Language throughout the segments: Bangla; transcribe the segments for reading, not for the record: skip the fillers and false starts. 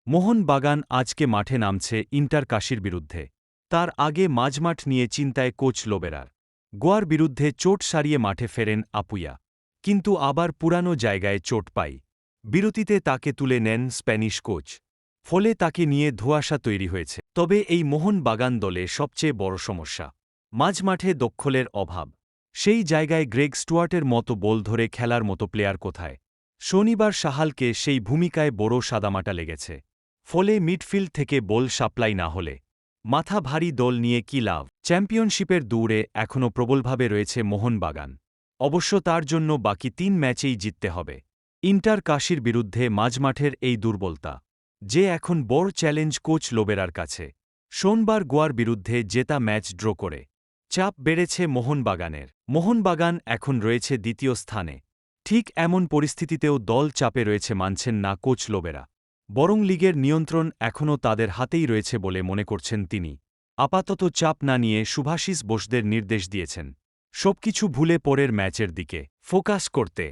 মোহনবাগান আজকে মাঠে নামছে ইন্টার কাশীর বিরুদ্ধে। তার আগে মাঝমাঠ নিয়ে চিন্তায় কোচ লোবেরার। গোয়ার বিরুদ্ধে চোট সারিয়ে মাঠে ফেরেন আপুইয়া, কিন্তু আবার পুরানো জায়গায় চোট পাই। বিরতিতে তাকে তুলে নেন স্প্যানিশ কোচ। ফলে তাকে নিয়ে ধোঁয়াশা তৈরি হয়েছে। তবে এই মোহনবাগান দলে সবচেয়ে বড় সমস্যা মাঝমাঠে দখলের অভাব। সেই জায়গায় গ্রেগ স্টুয়ার্টের মতো বল ধরে খেলার মতো প্লেয়ার কোথায়? শনিবার সাহালকে সেই ভূমিকায় বড় সাদামাটা লেগেছে। ফলে মিডফিল্ড থেকে বল সাপ্লাই না হলে মাথা ভারী দল নিয়ে কী লাভ? চ্যাম্পিয়নশিপের দৌড়ে এখনও প্রবলভাবে রয়েছে মোহনবাগান। অবশ্য তার জন্য বাকি ৩ ম্যাচেই জিততে হবে। ইন্টার কাশীর বিরুদ্ধে মাঝমাঠের এই দুর্বলতা যে এখন বড় চ্যালেঞ্জ কোচ লোবেরার কাছে। সোমবার গোয়ার বিরুদ্ধে জেতা ম্যাচ ড্র করে চাপ বেড়েছে মোহনবাগানের। মোহনবাগান এখন রয়েছে দ্বিতীয় স্থানে। ঠিক এমন পরিস্থিতিতেও দল চাপে রয়েছে মানছেন না কোচ লোবেরা। বরং লিগের নিয়ন্ত্রণ এখনও তাদের হাতেই রয়েছে বলে মনে করছেন তিনি। আপাতত চাপ না নিয়ে শুভাশিস বোসদের নির্দেশ দিয়েছেন সবকিছু ভুলে পরের ম্যাচের দিকে ফোকাস করতে।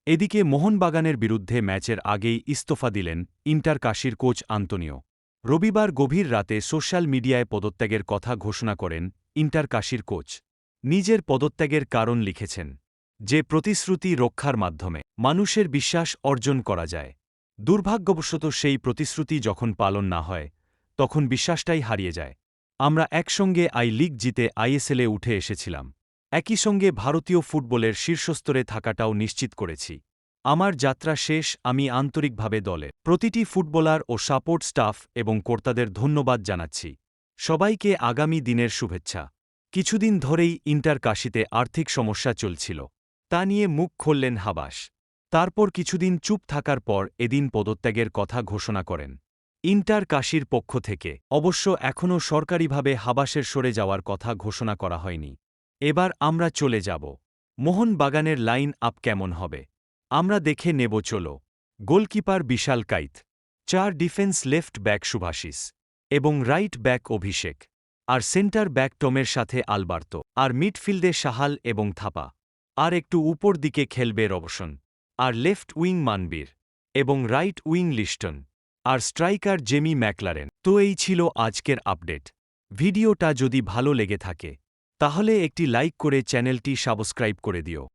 এদিকে মোহনবাগানের বিরুদ্ধে ম্যাচের আগেই ইস্তফা দিলেন ইন্টার কাশীর কোচ আন্তোনিও। রবিবার গভীর রাতে সোশ্যাল মিডিয়ায় পদত্যাগের কথা ঘোষণা করেন ইন্টার কাশীর কোচ। নিজের পদত্যাগের কারণ লিখেছেন যে প্রতিশ্রুতি রক্ষার মাধ্যমে মানুষের বিশ্বাস অর্জন করা যায়। দুর্ভাগ্যবশত সেই প্রতিশ্রুতি যখন পালন না হয় তখন বিশ্বাসটাই হারিয়ে যায়। আমরা একসঙ্গে লিগ জিতে আইএসএলে উঠে এসেছিলাম। একই সঙ্গে ভারতীয় ফুটবলের শীর্ষস্তরে থাকাটাও নিশ্চিত করেছি। আমার যাত্রা শেষ। আমি আন্তরিকভাবে দলে প্রতিটি ফুটবলার ও সাপোর্ট স্টাফ এবং কর্তাদের ধন্যবাদ জানাচ্ছি। সবাইকে আগামী দিনের শুভেচ্ছা। কিছুদিন ধরেই ইন্টার কাশীতে আর্থিক সমস্যা চলছিল। তা নিয়ে মুখ খুললেন হাবাস। তারপর কিছুদিন চুপ থাকার পর এদিন পদত্যাগের কথা ঘোষণা করেন ইন্টার কাশীর পক্ষ থেকে। অবশ্য এখনও সরকারিভাবে হাবাসের সরে যাওয়ার কথা ঘোষণা করা হয়নি। এবার আমরা চলে যাব মোহনবাগানের লাইন আপ কেমন হবে আমরা দেখে নেব চলো। গোলকিপার বিশাল কাইত, 4 ডিফেন্স লেফট ব্যাক শুভাশিস এবং রাইট ব্যাক অভিষেক, আর সেন্টার ব্যাক টমের সাথে আলবার্তো, আর মিডফিল্ডে সাহাল এবং থাপা, আর একটু উপর দিকে খেলবে রবসন, আর লেফট উইং মানবীর এবং রাইট উইং লিস্টন, আর স্ট্রাইকার জেমি ম্যাকলারেন। তো এই ছিল আজকের আপডেট। ভিডিওটা যদি ভালো লেগে থাকে তাহলে একটি লাইক করে চ্যানেলটি সাবস্ক্রাইব করে দিও।